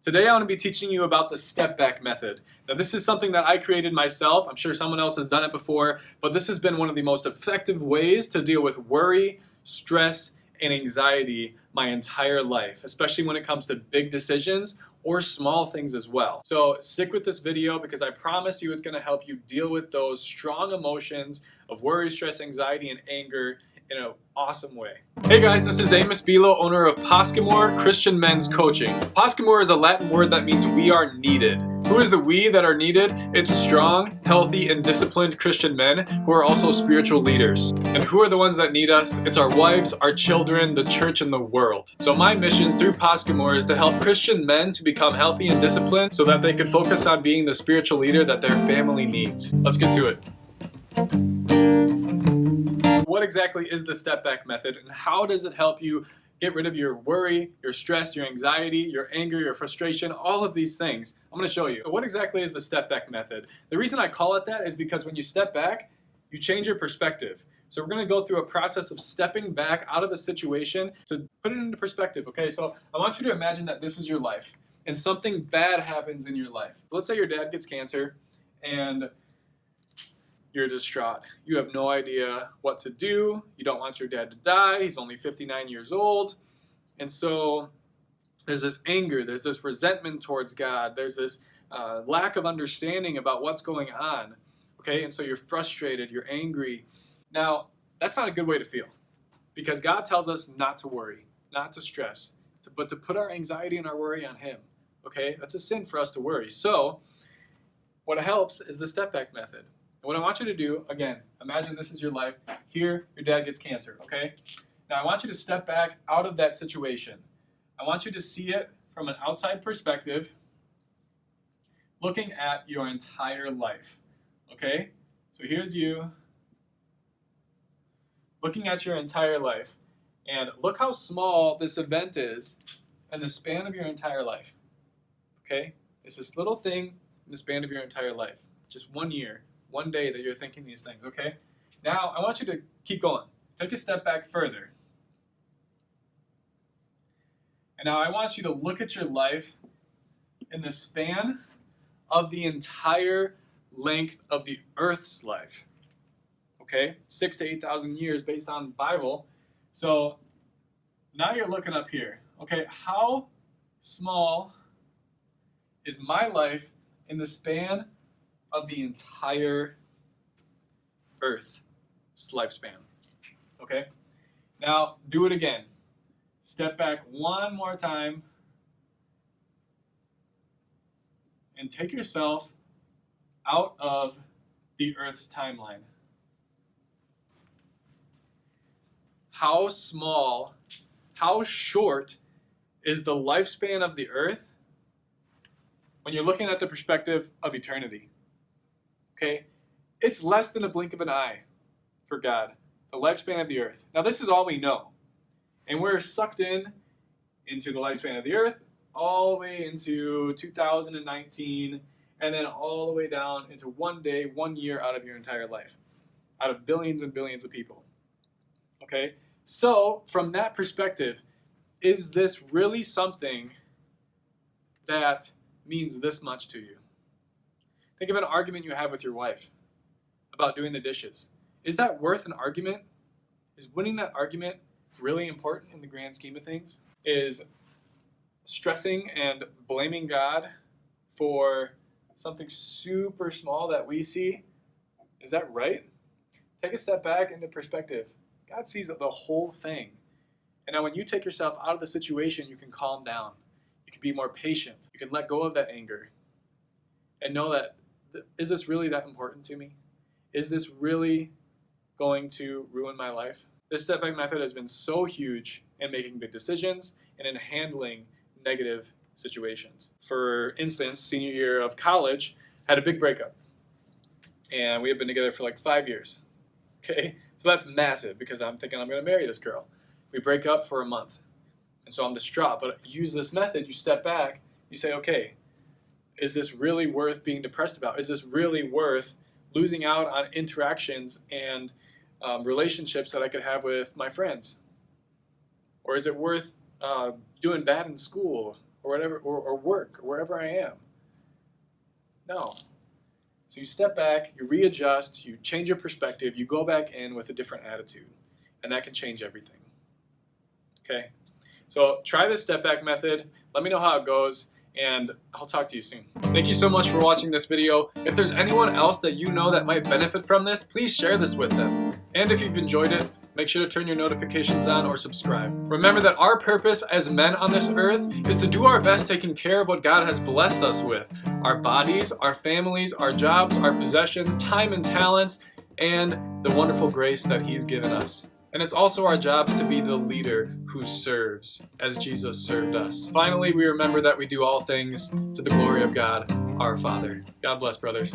Today I want to be teaching you about the step back method. Now this is something that I created myself. I'm sure someone else has done it before, but this has been one of the most effective ways to deal with worry, stress, and anxiety my entire life, especially when it comes to big decisions or small things as well. So stick with this video because I promise you it's going to help you deal with those strong emotions of worry, stress, anxiety, and anger in an awesome way. Hey guys, this is Amos Bilo, owner of Poscamore Christian Men's Coaching. Poscamore is a Latin word that means we are needed. Who is the we that are needed? It's strong, healthy, and disciplined Christian men who are also spiritual leaders. And who are the ones that need us? It's our wives, our children, the church, and the world. So my mission through Poscamore is to help Christian men to become healthy and disciplined so that they can focus on being the spiritual leader that their family needs. Let's get to it. What exactly is the step back method and how does it help you get rid of your worry, your stress, your anxiety, your anger, your frustration, all of these things? I'm going to show you. So what exactly is the step back method? The reason I call it that is because when you step back, you change your perspective. So we're going to go through a process of stepping back out of a situation to put it into perspective. Okay, so I want you to imagine that this is your life and something bad happens in your life. Let's say your dad gets cancer and you're distraught. You have no idea what to do. You don't want your dad to die. He's only 59 years old. And so there's this anger, there's this resentment towards God, there's this lack of understanding about what's going on. Okay, and so you're frustrated, you're angry. Now, that's not a good way to feel because God tells us not to worry, not to stress, but to put our anxiety and our worry on Him. Okay, that's a sin for us to worry. So what helps is the step back method. And what I want you to do, again, imagine this is your life. Here, your dad gets cancer, okay? Now, I want you to step back out of that situation. I want you to see it from an outside perspective, looking at your entire life, okay? So here's you, looking at your entire life. And look how small this event is in the span of your entire life, okay? It's this little thing in the span of your entire life, just 1 year. One day that you're thinking these things, okay? Now, I want you to keep going. Take a step back further. And now I want you to look at your life in the span of the entire length of the Earth's life. Okay? 6,000 to 8,000 years based on the Bible. So now you're looking up here. Okay, how small is my life in the span of the entire Earth's lifespan? Okay? Now, do it again. Step back one more time and take yourself out of the Earth's timeline. How small, how short is the lifespan of the Earth when you're looking at the perspective of eternity? Okay, it's less than a blink of an eye for God, the lifespan of the Earth. Now, this is all we know. And we're sucked into the lifespan of the Earth all the way into 2019, and then all the way down into 1 day, 1 year out of your entire life, out of billions and billions of people. Okay, so from that perspective, is this really something that means this much to you? Think of an argument you have with your wife about doing the dishes. Is that worth an argument? Is winning that argument really important in the grand scheme of things? Is stressing and blaming God for something super small that we see, is that right? Take a step back into perspective. God sees the whole thing. And now when you take yourself out of the situation, you can calm down. You can be more patient. You can let go of that anger and know that, is this really that important to me? Is this really going to ruin my life? This step back method has been so huge in making big decisions and in handling negative situations. For instance, senior year of college, had a big breakup. And we had been together for like 5 years. Okay, so that's massive because I'm thinking I'm going to marry this girl. We break up for a month. And so I'm distraught. But use this method, you step back, you say, okay, is this really worth being depressed about? Is this really worth losing out on interactions and relationships that I could have with my friends? Or is it worth doing bad in school or whatever, or work, or wherever I am. No. So you step back, you readjust, you change your perspective, you go back in with a different attitude, and that can change everything. Okay? So try this step back method. Let me know how it goes, and I'll talk to you soon. Thank you so much for watching this video. If there's anyone else that you know that might benefit from this, please share this with them. And if you've enjoyed it, make sure to turn your notifications on or subscribe. Remember that our purpose as men on this earth is to do our best taking care of what God has blessed us with. Our bodies, our families, our jobs, our possessions, time and talents, and the wonderful grace that He's given us. And it's also our jobs to be the leader who serves as Jesus served us. Finally, we remember that we do all things to the glory of God, our Father. God bless, brothers.